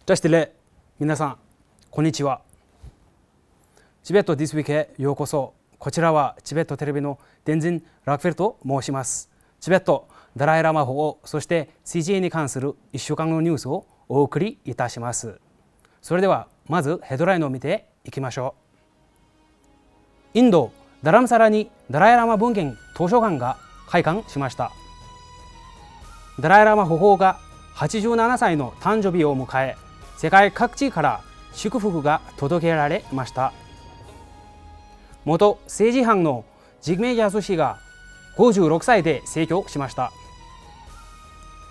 ダシテレ、皆さん、こんにちは。チベットディスウィークへようこそ。こちらはチベットテレビのデンジン・ラクフェルと申します。チベット、ダライラマ法王、そして CGA に関する1週間のニュースをお送りいたします。それでは、まずヘッドラインを見ていきましょう。インド・ダラムサラにダライラマ文献図書館が開館しました。ダライラマ法王が87歳の誕生日を迎え、世界各地から祝福が届けられました。元政治犯のジグメギャス氏が56歳で逝去しました。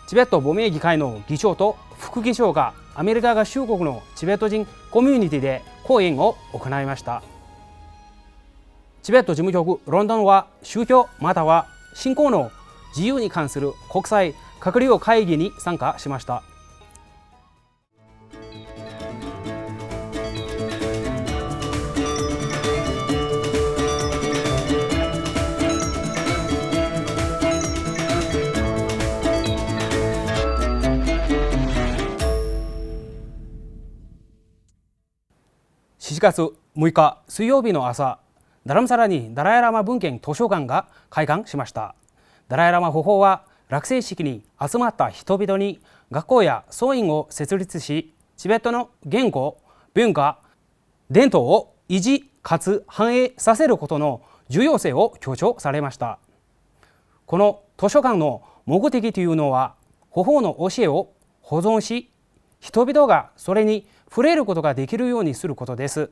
チベット亡命議会の議長と副議長がアメリカ合衆国のチベット人コミュニティで講演を行いました。チベット事務局ロンドンは宗教または信仰の自由に関する国際閣僚会議に参加しました。7月6日水曜日の朝、ダラムサラにダライラマ文献図書館が開館しました。ダライラマ法王は落成式に集まった人々に学校や僧院を設立し、チベットの言語、文化、伝統を維持かつ繁栄させることの重要性を強調されました。この図書館の目的というのは、法王の教えを保存し、人々がそれに触れることができるようにすることです。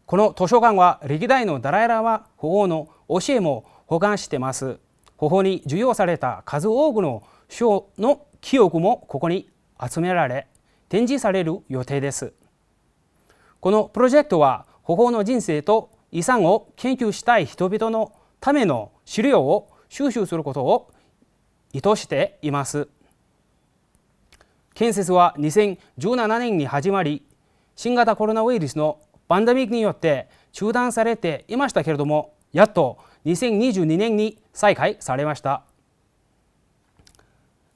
この図書館は歴代のダライラマ法王の教えも保管しています。法王に授与された数多くの書の記憶もここに集められ、展示される予定です。このプロジェクトは法王の人生と遺産を研究したい人々のための資料を収集することを意図しています。建設は2017年に始まり、新型コロナウイルスのパンデミックによって中断されていましたけれども、やっと2022年に再開されました。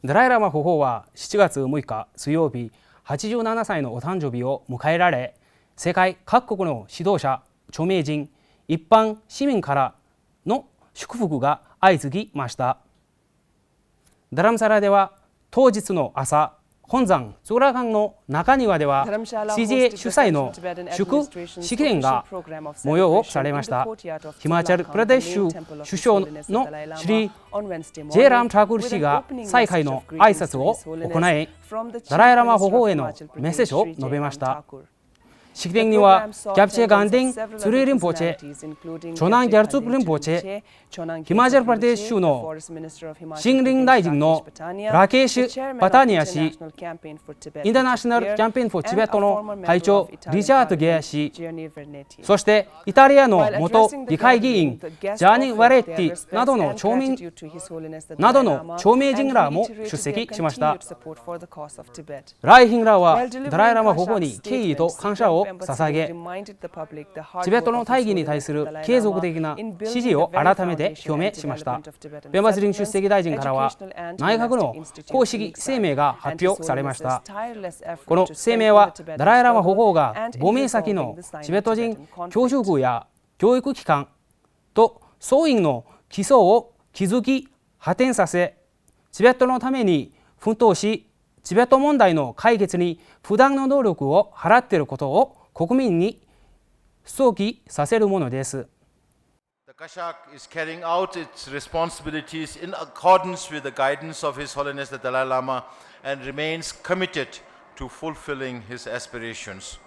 ダライラマ法王は7月6日水曜日、87歳のお誕生日を迎えられ、世界各国の指導者、著名人、一般市民からの祝福が相次ぎました。ダラムサラでは当日の朝、本山ズーラガンの中庭では CGA 主催の祝式典が催されました。ヒマチャルプラデシュ首相のシリ・ジェラム・タクル氏が再会の挨拶を行い、ダライラマ法王へのメッセージを述べました。式典にはギャプチェ・ガンディン・ツリー・リンポチェ、チョナン・ギャルツプ・リンポチェ、ヒマチャルプラデシュの新林大臣のラケーシュ・パタニア氏、インターナショナル・キャンペーン・フォー・チベットの会長リチャード・ゲア氏、そしてイタリアの元議会議員ジャーニ・ワレッティなどの著名人らも出席しました。来賓らはダライラマ法王に敬意と感謝を捧げ、チベットの大義に対する継続的な支持を改めて表明しました。ペンバスリン出席大臣からは内閣の公式声明が発表されました。この声明はダライラマ法王が亡命先のチベット人教職や教育機関と僧院の基礎を築き発展させ、チベットのために奮闘し、チベット問題の解決に不断の努力を払っていることを国民に想起させるものです。The Kashak is carrying out its responsibilities in accordance with the guidance of His Holiness the Dalai Lama and remains committed to fulfilling his aspirations.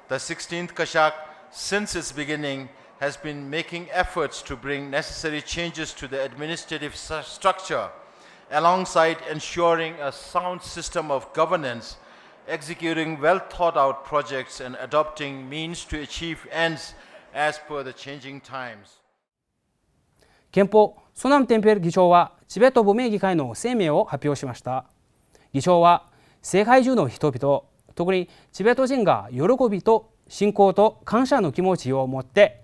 The 16th Kashak, since its beginning, has been making efforts to bring necessary changes to the administrative structure, alongside ensuring a sound system of governance, executing well thought out projects and adopting means to achieve ends as per the changing times. 憲法ソナム・テンペル議長はチベット亡命議会の声明を発表しました。議長は世界中の人々、特にチベット人が喜びと信仰と感謝の気持ちを持って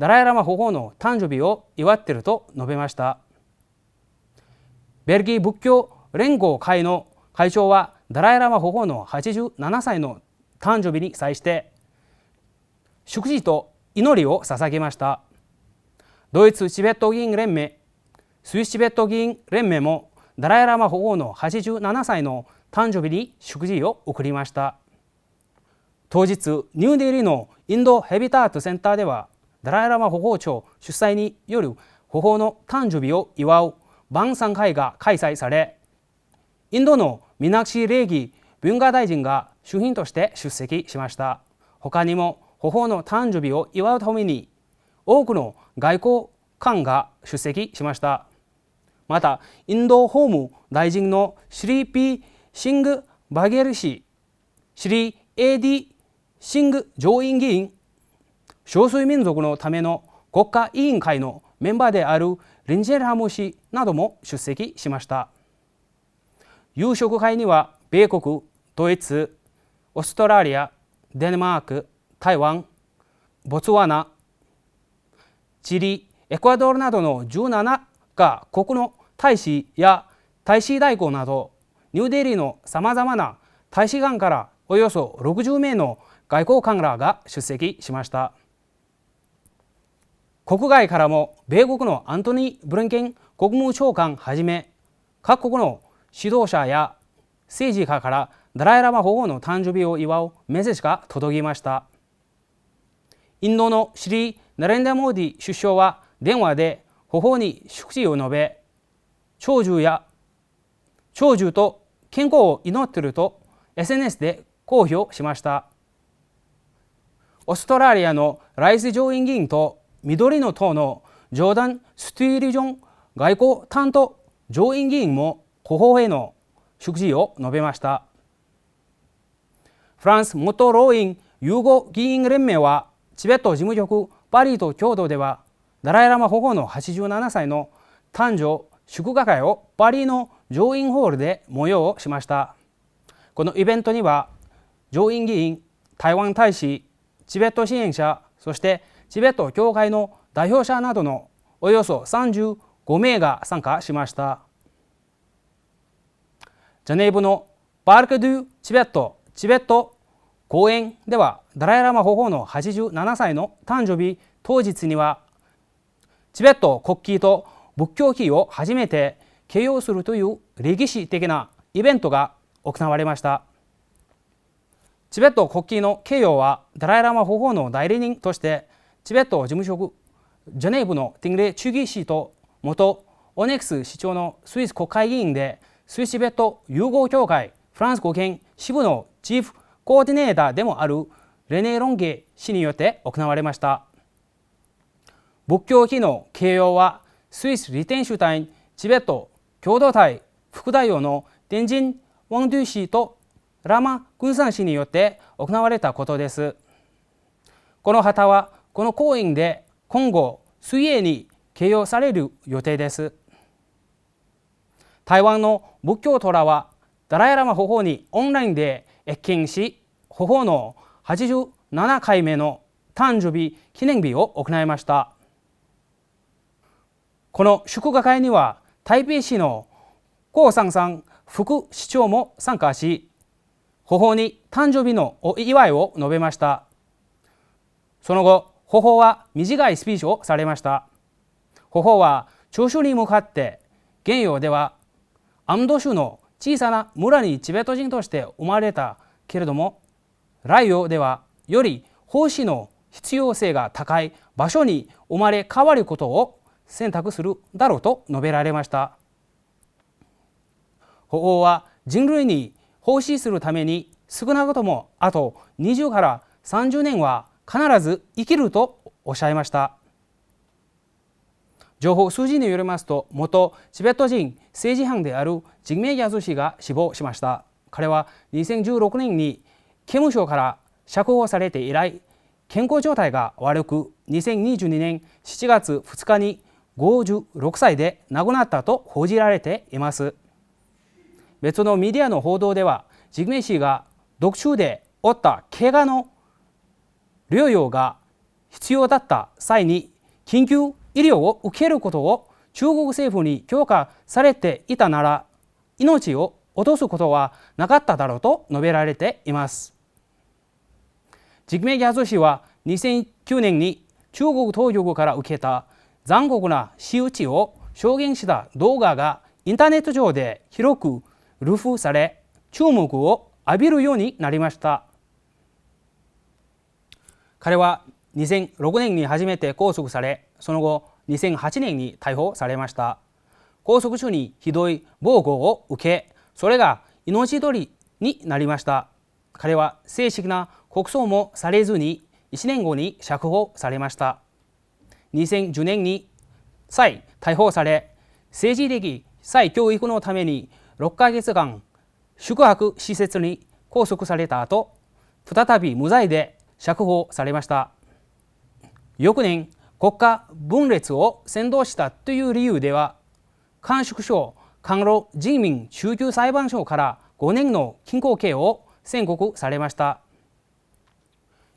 ダライラマ法王の誕生日を祝っていると述べました。ベルギー仏教連合会の会長はダライラマ法皇の87歳の誕生日に際して祝辞と祈りを捧げました。ドイツチベット議員連盟、スイスチベット議員連盟もダライラマ法皇の87歳の誕生日に祝辞を送りました。当日、ニューデリーのインドヘビタートセンターではダライラマ法皇庁主催による法皇の誕生日を祝う晩餐会が開催され、インドのミナクシー礼儀文化大臣が主賓として出席しました。他にも法皇の誕生日を祝うために多くの外交官が出席しました。また、インド法務大臣のシリー・ピー・シング・バゲル氏、シリー・A.D. シング上院議員、少数民族のための国家委員会のメンバーであるリンジェルハム氏なども出席しました。夕食会には米国、ドイツ、オーストラリア、デンマーク、台湾、ボツワナ、チリ、エクアドルなどの17か国の大使や大使代行など、ニューデリーのさまざまな大使館からおよそ60名の外交官らが出席しました。国外からも米国のアントニー・ブリンケン国務長官はじめ、各国の指導者や政治家からダライラマ法皇の誕生日を祝うメッセージが届きました。インドのシリー・ナレンダ・モーディ首相は電話で法皇に祝辞を述べ、長寿と健康を祈っていると SNS で公表しました。オーストラリアのライス上院議員と緑の党のジョーダン・スティーリジョン外交担当上院議員も法皇への祝辞を述べました。フランス元老院ユーゴ議員連盟はチベット事務局パリと共同ではダライラマ法皇の87歳の誕生祝賀会をパリの上院ホールで催しました。このイベントには上院議員、台湾大使、チベット支援者、そしてチベット協会の代表者などのおよそ35名が参加しました。ジャネーブのパーク・ドゥ・チベット公園ではダライラマ法皇の87歳の誕生日当日にはチベット国旗と仏教旗を初めて掲揚するという歴史的なイベントが行われました。チベット国旗の掲揚はダライラマ法皇の代理人としてチベット事務局ジャネーブのティングレ・チュギ氏と元オネクス市長のスイス国会議員でスイスチベット友好協会フランス語圏支部のチーフコーディネーターでもあるレネ・ロンゲ氏によって行われました。仏教旗の掲揚はスイスリテンシュタインチベット共同体副代表のテンジン・ワンドゥ氏とラマ・グンサン氏によって行われたことです。この旗はこの公園で今後水泳に掲揚される予定です。台湾の仏教徒らはダライラマ法皇にオンラインで謁見し、法皇の87回目の誕生日記念日を行いました。この祝賀会には台北市の江山さん副市長も参加し、法皇に誕生日のお祝いを述べました。その後、法皇は短いスピーチをされました。法皇は聴衆に向かって原陽ではアムド州の小さな村にチベット人として生まれたけれども、来陽ではより奉仕の必要性が高い場所に生まれ変わることを選択するだろうと述べられました。法皇は人類に奉仕するために少なくともあと20から30年は必ず生きるとおっしゃいました。情報数字によりますと、元チベット人政治犯であるジグメギャズ氏が死亡しました。彼は2016年に刑務所から釈放されて以来、健康状態が悪く、2022年7月2日に56歳で亡くなったと報じられています。別のメディアの報道では、ジグメ氏が毒中で負った怪我の療養が必要だった際に緊急医療を受けることを中国政府に許可されていたなら、命を落とすことはなかっただろうと述べられています。実名外氏は2009年に中国当局から受けた残酷な仕打ちを証言した動画がインターネット上で広く流布され、注目を浴びるようになりました。彼は2006年に初めて拘束され、その後2008年に逮捕されました。拘束中にひどい暴行を受け、それが命取りになりました。彼は正式な国葬もされずに1年後に釈放されました。2010年に再逮捕され、政治的再教育のために6ヶ月間宿泊施設に拘束された後、再び無罪で釈放されました。翌年、国家分裂を扇動したという理由では、甘粛省甘露人民中級裁判所から5年の禁錮刑を宣告されました。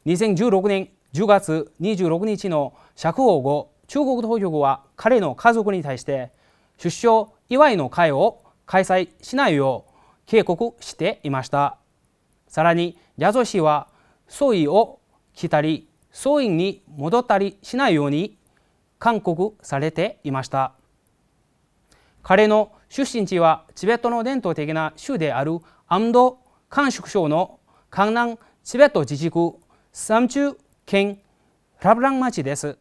2016年10月26日の釈放後、中国当局は彼の家族に対して出生祝いの会を開催しないよう警告していました。さらに、ヤゾ氏は葬儀を来たり葬院に戻ったりしないように勧告されていました。彼の出身地はチベットの伝統的な州である安堵甘粛省の江南チベット自治区三中県ラブラン町です。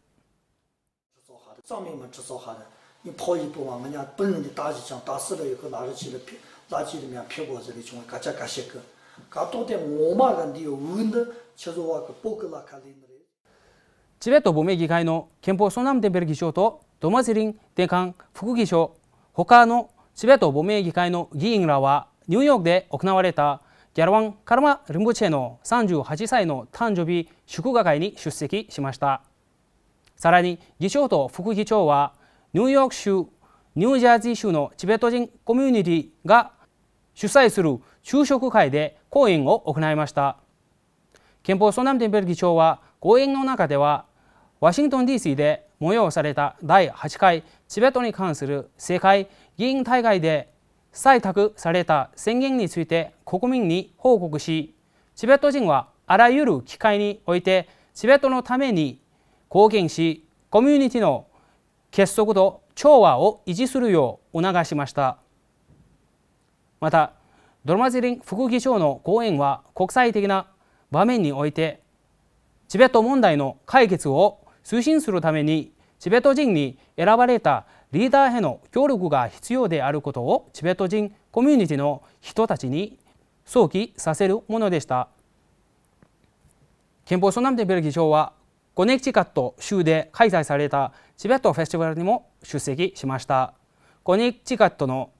藏民们制造下的，你跑一步往人家本人的打击枪打死了以后，拿着去了垃圾里面撇过这里去，嘎加嘎些个，嘎到底我嘛人的有问的，其实我个报告拉看的。チベット亡命議会の憲法ソナムテンペル議長とドマツリンデカン副議長、他のチベット亡命議会の議員らはニューヨークで行われたギャラワン・カルマ・ルンブチェの38歳の誕生日祝賀会に出席しました。さらに議長と副議長はニューヨーク州、ニュージャージー州のチベット人コミュニティが主催する昼食会で講演を行いました。憲法ソナムテンペル議長は講演の中ではワシントン DC で催された第8回チベットに関する世界議員大会で採択された宣言について国民に報告し、チベット人はあらゆる機会においてチベットのために貢献し、コミュニティの結束と調和を維持するよう促しました。また、ドルマズリン副議長の講演は国際的な場面においてチベット問題の解決を推進するためにチベット人に選ばれたリーダーへの協力が必要であることをチベット人コミュニティの人たちに想起させるものでした。憲法ソナムテンペル議長はコネチカット州で開催されたチベットフェスティバルにも出席しました。コネチカットの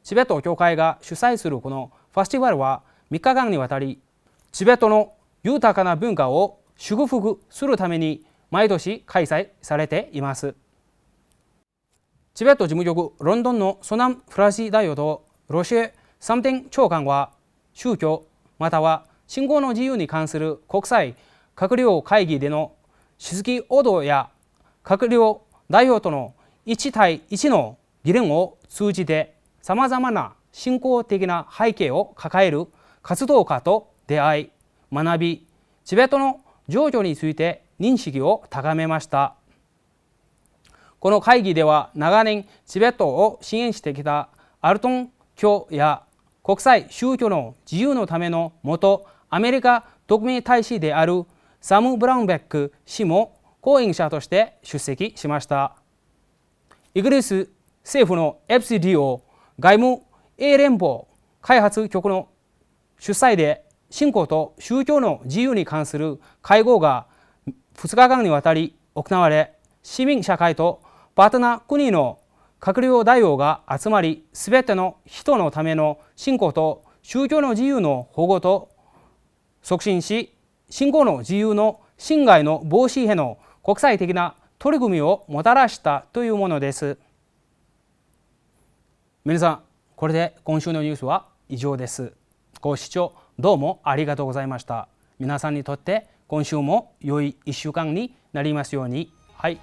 チベット協会が主催するこのフェスティバルは3日間にわたりチベットの豊かな文化を祝福するために毎年開催されています。チベット事務局ロンドンのソナム・フラシ大王とロシエ・サムテン長官は宗教または信仰の自由に関する国際閣僚会議での質疑応答や閣僚代表との1対1の議論を通じてさまざまな信仰的な背景を抱える活動家と出会い学び、チベットの情緒について認識を高めました。この会議では長年チベットを支援してきたアルトン教や国際宗教の自由のための元アメリカ特命大使であるサム・ブラウンベック氏も講演者として出席しました。イギリス政府の FCDO 外務英連邦開発局の主催で信仰と宗教の自由に関する会合が2日間にわたり行われ、市民社会とパートナー国の閣僚代表が集まり、すべての人のための信仰と宗教の自由の保護と促進し、信仰の自由の侵害の防止への国際的な取り組みをもたらしたというものです。皆さん、これで今週のニュースは以上です。ご視聴どうもありがとうございました。皆さんにとって今週も良い1週間になりますように。はい。